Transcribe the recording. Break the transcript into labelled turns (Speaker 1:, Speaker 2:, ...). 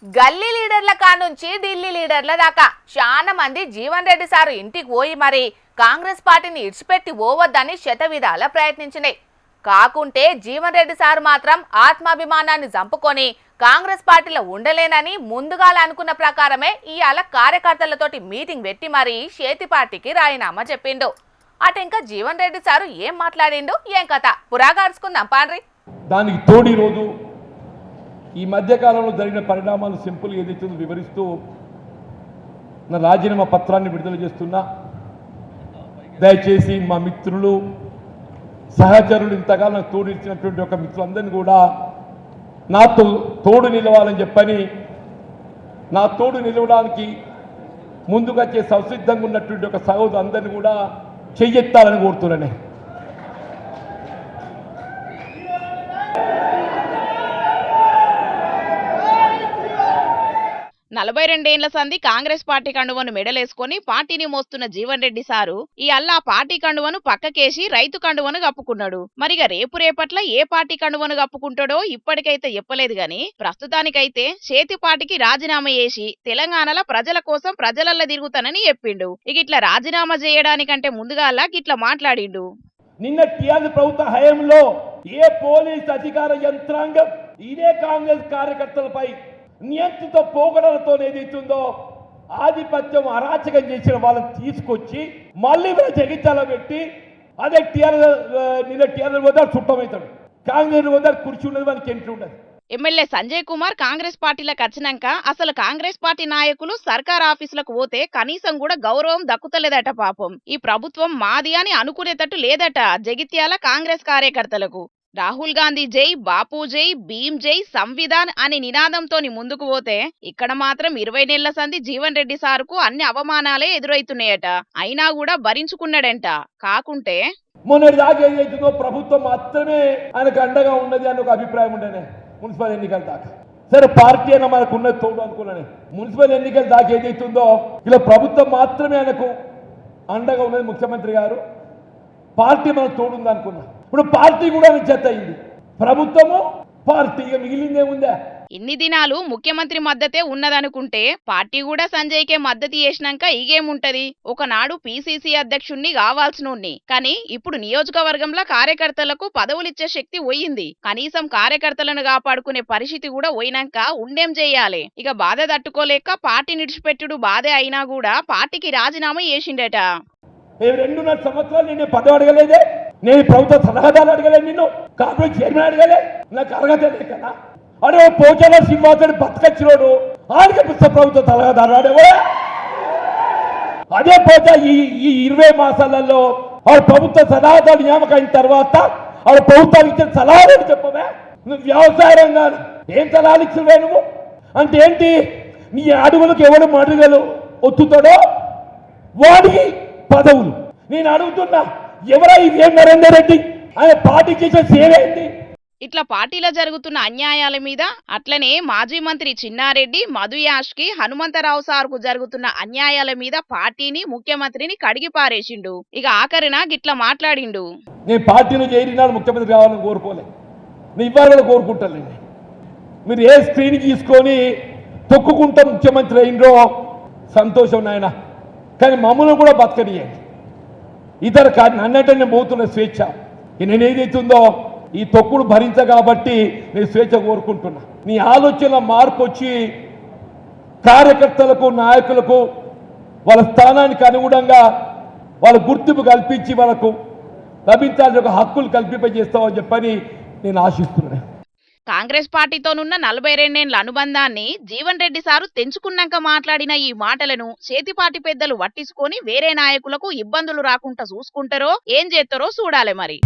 Speaker 1: గల్లీ లీడర్ల కానుంచి ఢిల్లీ లీడర్ల దాకా చాలా మంది జీవన్ రెడ్డి సారు ఇంటికి పోయి మరి కాంగ్రెస్ పార్టీని ఇడిచిపెట్టి పోవద్దని శతవిధాల ప్రయత్నించినాయి. కాకుంటే జీవన్ రెడ్డి సార్ మాత్రం ఆత్మాభిమానాన్ని చంపుకొని కాంగ్రెస్ పార్టీలో ఉండలేనని ముందుగాల అనుకున్న ప్రకారమే ఇవాళ కార్యకర్తలతోటి మీటింగ్ పెట్టి మరి చేతి పార్టీకి రాజీనామా చెప్పిండు. అటు ఇంకా జీవన్ రెడ్డి సారు ఏం మాట్లాడిండు, ఏం కథ పురాగార్చుకుందాం పాండ్రి.
Speaker 2: దానికి తోడి రోజు ఈ మధ్యకాలంలో జరిగిన పరిణామాలు సింపుల్ ఏదైతే వివరిస్తూ నా రాజీనామా పత్రాన్ని విడుదల చేస్తున్నా. దయచేసి మా మిత్రులు సహచరులు ఇంతకాలం నాకు తోడు ఇచ్చినటువంటి ఒక మిత్రులందరినీ కూడా నాతో తోడు నిలవాలని చెప్పని, నా తోడు నిలవడానికి ముందుకొచ్చే సంసిద్ధంగా ఉన్నటువంటి ఒక సహోదరు అందరినీ కూడా చెయ్యెత్తాలని కోరుతున్నాను.
Speaker 3: 42 ఏళ్ల సంధి కాంగ్రెస్ పార్టీ కండువను మెడలేసుకొని పార్టీని మోస్తున్న జీవన్ రెడ్డి సారు ఈ అల్లా పార్టీ కండువను పక్కకేసి రైతు కండువను కప్పుకున్నాడు. మరిగా రేపట్ల ఏ పార్టీ కండువను కప్పుకుంటాడో ఇప్పటికైతే చెప్పలేదు గాని ప్రస్తుతానికైతే చేతి పార్టీకి రాజీనామా చేసి తెలంగాణలో ప్రజల కోసం ప్రజలల్ల తిరుగుతానని చెప్పిండు. ఇక ఇట్లా రాజీనామా చేయడానికంటే ముందుగా గిట్లా మాట్లాడిండు.
Speaker 2: నిన్న టీఆర్ఎస్ ప్రభుత్వ హయాంలో ఏ పోలీస్ అధికార యంత్రాంగం ఇదే కాంగ్రెస్ కార్యకర్తలపై నియంత్రిత పోగడలతో ఏదైతుందో ఆధిపత్యం అరాచకం చేసిన వాళ్ళని తీసుకొచ్చి మళ్ళీ జగిత్యాల పెట్టి అదే నిన్న టీఆర్ఎస్ వద్ద చుట్టమవుతాడు, కాంగ్రెస్ వద్ద కుర్చీ ఉన్నది వాళ్ళకి ఎంట్రీ ఉండదు.
Speaker 3: ఎమ్మెల్యే సంజయ్ కుమార్ కాంగ్రెస్ పార్టీలకు వచ్చినాక అసలు కాంగ్రెస్ పార్టీ నాయకులు సర్కార్ ఆఫీసులకు పోతే కనీసం కూడా గౌరవం దక్కుతలేదట. పాపం ఈ ప్రభుత్వం మాది అని అనుకునేటట్టు లేదట జగిత్యాల కాంగ్రెస్ కార్యకర్తలకు. రాహుల్ గాంధీ జై, బాపు జై, భీమ్ జై, సంవిధాన్ అనే నినాదంతో ముందుకు పోతే ఇక్కడ మాత్రం 20 నెలల సంధి జీవన్ రెడ్డి సారుకు అన్ని అవమానాలే ఎదురైతున్నాయట. అయినా కూడా భరించుకున్నాడంట. కాకుంటే
Speaker 2: మొన్నటి దాకా ఏదైతుందో ప్రభుత్వం మాత్రమే ఆయనకు అండగా ఉన్నది అని ఒక అభిప్రాయం ఉండేనే మున్సిపల్ ఎన్నికల దాకా. సరే పార్టీ అయినా మనకు ఉన్నది తోడు అనుకున్నానే. మున్సిపల్ ఎన్నికల దాకా ఏదైతుందో ఇలా ప్రభుత్వం మాత్రమే ఆయనకు అండగా ఉన్నది, ముఖ్యమంత్రి గారు పార్టీ మనకు తోడుంది అనుకున్నా. ఇప్పుడు పార్టీ కూడా నిశ్చత అయింది, ప్రభుత్వము పార్టీ ఇక మిగిలిందేముందా?
Speaker 3: ఇన్ని దినాలు ముఖ్యమంత్రి మద్దతే ఉన్నదనుకుంటే పార్టీ కూడా సంజయ్కే మద్దతు చేసినాక ఇగేముంటది? ఒకనాడు పిసిసి అధ్యక్షుణ్ణి కావాల్సినోణ్ణి, కానీ ఇప్పుడు నియోజకవర్గంలో కార్యకర్తలకు పదవులిచ్చే శక్తి పోయింది. కనీసం కార్యకర్తలను కాపాడుకునే పరిస్థితి కూడా పోయినాక ఉండేం చెయ్యాలి? ఇక బాధ తట్టుకోలేక పార్టీ నిడిచిపెట్టుడు బాధే అయినా కూడా పార్టీకి రాజీనామా చేసిండట.
Speaker 2: 2.5 సంవత్సరాలు నేను పదవి అడగలేదే, నేను ప్రభుత్వ సలహాదారు అడగలేదు, నిన్ను కార్పొరేట్ చైర్మన్ అడగలే, నాకు అర్హత లేదు కదా. అడే పోచాల శ్రీనివాసుడు బతకచ్చినోడు ఆడికి ప్రభుత్వ సలహాదారు అడేవా? అదే పోచా ఈ 20 మాసాలలో ఆడు ప్రభుత్వ సలహాదారు నియామకం అయిన తర్వాత ఆడు ప్రభుత్వానికి ఇచ్చిన సలహాలు చెప్పవే? నువ్వు వ్యవసాయ రంగాన్ని ఏం సలహాలు ఇచ్చినవే నువ్వు? అంటే ఏంటి? నీ అడుగులకు ఎవడు మడుగలు ఒత్తుతాడో వాడికి పదవులు. నేను అడుగుతున్నా, ఎవరా ఈ నరేందర్ రెడ్డి? ఆయన పార్టీ చేసే సేవ ఏంటి?
Speaker 3: ఇట్లా పార్టీలో జరుగుతున్న అన్యాయాల మీద, అట్లనే మాజీ మంత్రి చిన్నారెడ్డి, మధు యాష్కి, హనుమంతరావు సార్కు జరుగుతున్న అన్యాయాల మీద పార్టీని, ముఖ్యమంత్రిని కడిగి పారేసిండు. ఇక ఆఖరిన గిట్లా మాట్లాడిండు.
Speaker 2: నేను పార్టీలో చేరినాడు ముఖ్యమంత్రి కావాలని కోరుకోలే, నేను ఇవ్వాలని కోరుకుంటానండి. మీరు ఏ స్క్రీన్ తీసుకొని తొక్కుకుంటా ముఖ్యమంత్రి అయినరో సంతోషం నాయన, కానీ మమ్మల్ని కూడా బతకనియండి. ఇతర అన్నట్టు నేను పోతున్న స్వేచ్ఛ నేను ఏదైతుందో ఈ తొక్కుడు భరించ కాబట్టి నేను స్వేచ్ఛ కోరుకుంటున్నా. నీ ఆలోచన మార్పు వచ్చి కార్యకర్తలకు, నాయకులకు వాళ్ళ స్థానానికి అనుగుణంగా వాళ్ళ గుర్తింపు కల్పించి వాళ్ళకు లభించాల్సిన ఒక హక్కులు కల్పింపజేస్తామని చెప్పని నేను ఆశిస్తున్నాను.
Speaker 3: కాంగ్రెస్ పార్టీతోనున్న 42 ఏళ్ల అనుబంధాన్ని జీవన్ రెడ్డి సారు తెంచుకున్నాక మాట్లాడిన ఈ మాటలను చేతిపాటి పెద్దలు పట్టించుకొని వేరే నాయకులకు ఇబ్బందులు రాకుండా చూసుకుంటారో ఏం చేస్తారో చూడాలి మరి.